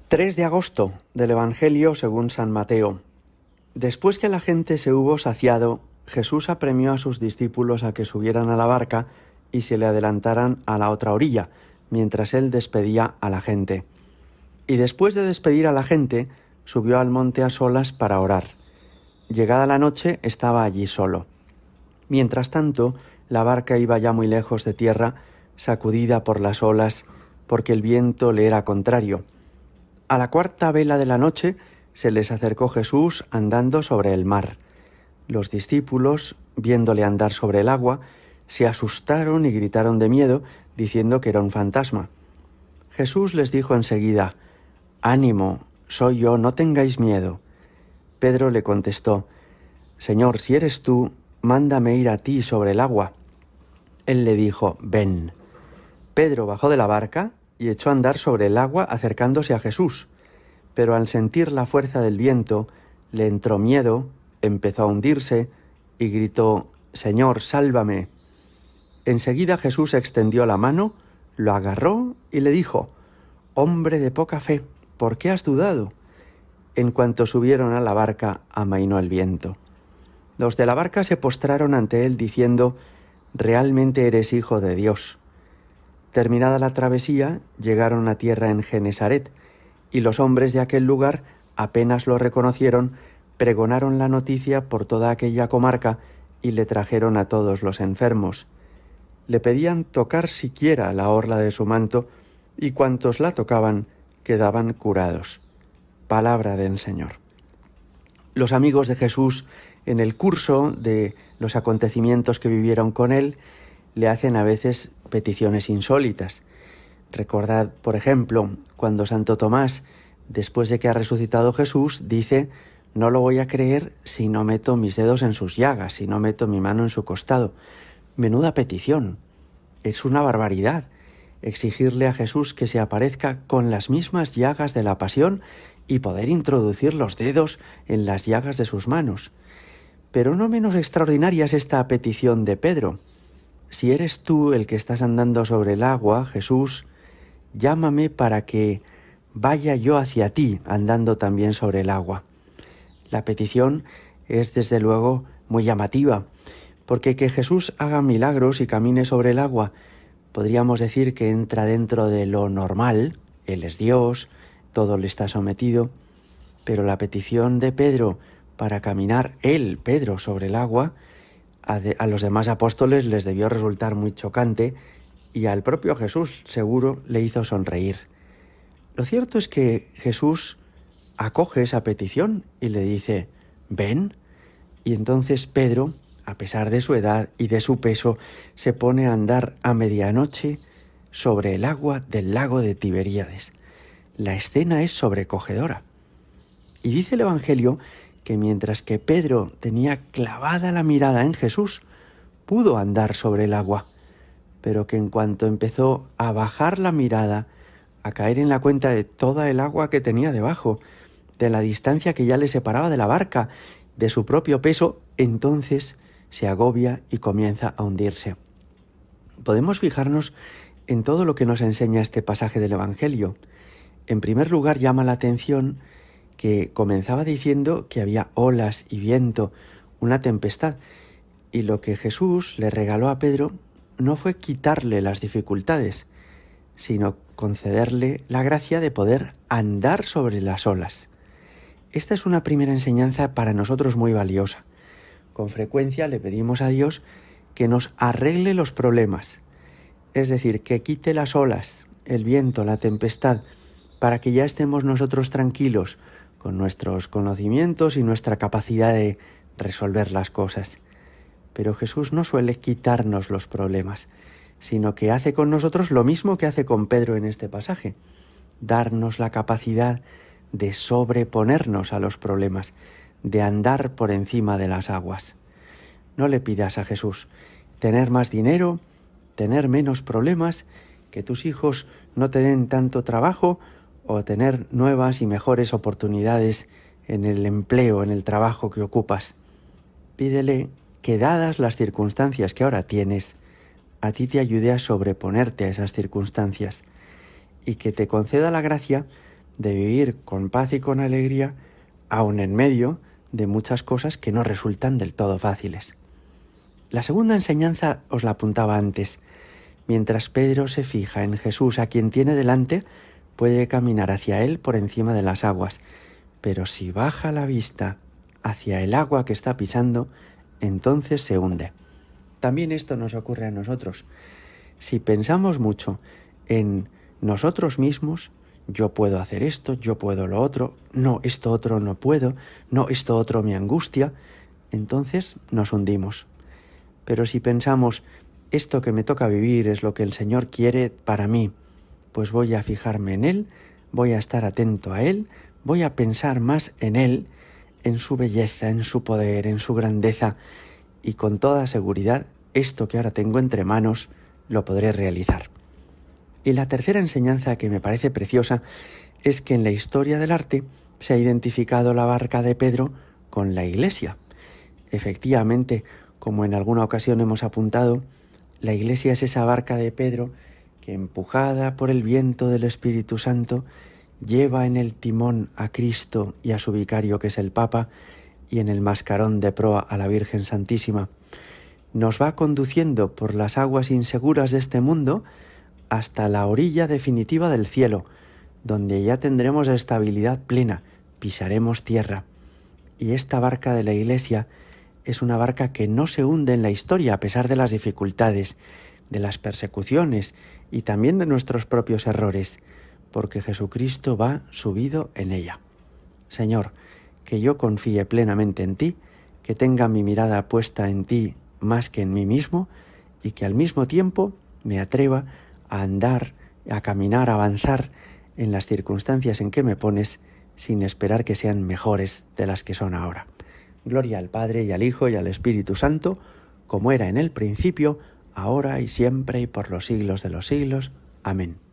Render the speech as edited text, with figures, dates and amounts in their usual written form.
3 de agosto del Evangelio según San Mateo. Después que la gente se hubo saciado, Jesús apremió a sus discípulos a que subieran a la barca y se le adelantaran a la otra orilla, mientras él despedía a la gente. Y después de despedir a la gente, subió al monte a solas para orar. Llegada la noche, estaba allí solo. Mientras tanto, la barca iba ya muy lejos de tierra, sacudida por las olas, porque el viento le era contrario. A la cuarta vela de la noche se les acercó Jesús andando sobre el mar. Los discípulos, viéndole andar sobre el agua, se asustaron y gritaron de miedo, diciendo que era un fantasma. Jesús les dijo enseguida: «Ánimo, soy yo, no tengáis miedo». Pedro le contestó: «Señor, si eres tú, mándame ir a ti sobre el agua». Él le dijo: «Ven». Pedro bajó de la barca y echó a andar sobre el agua acercándose a Jesús. Pero al sentir la fuerza del viento, le entró miedo, empezó a hundirse y gritó: «Señor, sálvame». Enseguida Jesús extendió la mano, lo agarró y le dijo: «Hombre de poca fe, ¿por qué has dudado?». En cuanto subieron a la barca, amainó el viento. Los de la barca se postraron ante él diciendo: «Realmente eres hijo de Dios». Terminada la travesía, llegaron a tierra en Genesaret, y los hombres de aquel lugar, apenas lo reconocieron, pregonaron la noticia por toda aquella comarca y le trajeron a todos los enfermos. Le pedían tocar siquiera la orla de su manto, y cuantos la tocaban quedaban curados. Palabra del Señor. Los amigos de Jesús, en el curso de los acontecimientos que vivieron con él, le hacen a veces peticiones insólitas. Recordad, por ejemplo, cuando Santo Tomás, después de que ha resucitado Jesús, dice: «No lo voy a creer si no meto mis dedos en sus llagas, si no meto mi mano en su costado». Menuda petición. Es una barbaridad exigirle a Jesús que se aparezca con las mismas llagas de la pasión y poder introducir los dedos en las llagas de sus manos. Pero no menos extraordinaria es esta petición de Pedro: «Si eres tú el que estás andando sobre el agua, Jesús, llámame para que vaya yo hacia ti andando también sobre el agua». La petición es desde luego muy llamativa, porque que Jesús haga milagros y camine sobre el agua, podríamos decir que entra dentro de lo normal. Él es Dios, todo le está sometido, pero la petición de Pedro para caminar él, Pedro, sobre el agua, a los demás apóstoles les debió resultar muy chocante, y al propio Jesús seguro le hizo sonreír. Lo cierto es que Jesús acoge esa petición y le dice: «Ven». Y entonces Pedro, a pesar de su edad y de su peso, se pone a andar a medianoche sobre el agua del lago de Tiberíades. La escena es sobrecogedora. Y dice el Evangelio que mientras que Pedro tenía clavada la mirada en Jesús, pudo andar sobre el agua, pero que en cuanto empezó a bajar la mirada, a caer en la cuenta de toda el agua que tenía debajo, de la distancia que ya le separaba de la barca, de su propio peso, entonces se agobia y comienza a hundirse. Podemos fijarnos en todo lo que nos enseña este pasaje del Evangelio. En primer lugar, llama la atención que comenzaba diciendo que había olas y viento, una tempestad, y lo que Jesús le regaló a Pedro no fue quitarle las dificultades, sino concederle la gracia de poder andar sobre las olas. Esta es una primera enseñanza para nosotros muy valiosa. Con frecuencia le pedimos a Dios que nos arregle los problemas, es decir, que quite las olas, el viento, la tempestad, para que ya estemos nosotros tranquilos con nuestros conocimientos y nuestra capacidad de resolver las cosas. Pero Jesús no suele quitarnos los problemas, sino que hace con nosotros lo mismo que hace con Pedro en este pasaje: darnos la capacidad de sobreponernos a los problemas, de andar por encima de las aguas. No le pidas a Jesús tener más dinero, tener menos problemas, que tus hijos no te den tanto trabajo, o tener nuevas y mejores oportunidades en el empleo, en el trabajo que ocupas. Pídele que, dadas las circunstancias que ahora tienes, a ti te ayude a sobreponerte a esas circunstancias, y que te conceda la gracia de vivir con paz y con alegría, aun en medio de muchas cosas que no resultan del todo fáciles. La segunda enseñanza os la apuntaba antes. Mientras Pedro se fija en Jesús, a quien tiene delante, puede caminar hacia él por encima de las aguas, pero si baja la vista hacia el agua que está pisando, entonces se hunde. También esto nos ocurre a nosotros. Si pensamos mucho en nosotros mismos, yo puedo hacer esto, yo puedo lo otro, no, esto otro no puedo, no, esto otro me angustia, entonces nos hundimos. Pero si pensamos, esto que me toca vivir es lo que el Señor quiere para mí, pues voy a fijarme en Él, voy a estar atento a Él, voy a pensar más en Él, en su belleza, en su poder, en su grandeza, y con toda seguridad, esto que ahora tengo entre manos, lo podré realizar. Y la tercera enseñanza que me parece preciosa es que en la historia del arte se ha identificado la barca de Pedro con la Iglesia. Efectivamente, como en alguna ocasión hemos apuntado, la Iglesia es esa barca de Pedro que, empujada por el viento del Espíritu Santo, lleva en el timón a Cristo y a su vicario, que es el Papa, y en el mascarón de proa a la Virgen Santísima. Nos va conduciendo por las aguas inseguras de este mundo hasta la orilla definitiva del cielo, donde ya tendremos estabilidad plena, pisaremos tierra. Y esta barca de la Iglesia es una barca que no se hunde en la historia a pesar de las dificultades, de las persecuciones y también de nuestros propios errores, porque Jesucristo va subido en ella. Señor, que yo confíe plenamente en ti, que tenga mi mirada puesta en ti más que en mí mismo y que al mismo tiempo me atreva a andar, a caminar, a avanzar en las circunstancias en que me pones sin esperar que sean mejores de las que son ahora. Gloria al Padre y al Hijo y al Espíritu Santo, como era en el principio, ahora y siempre y por los siglos de los siglos. Amén.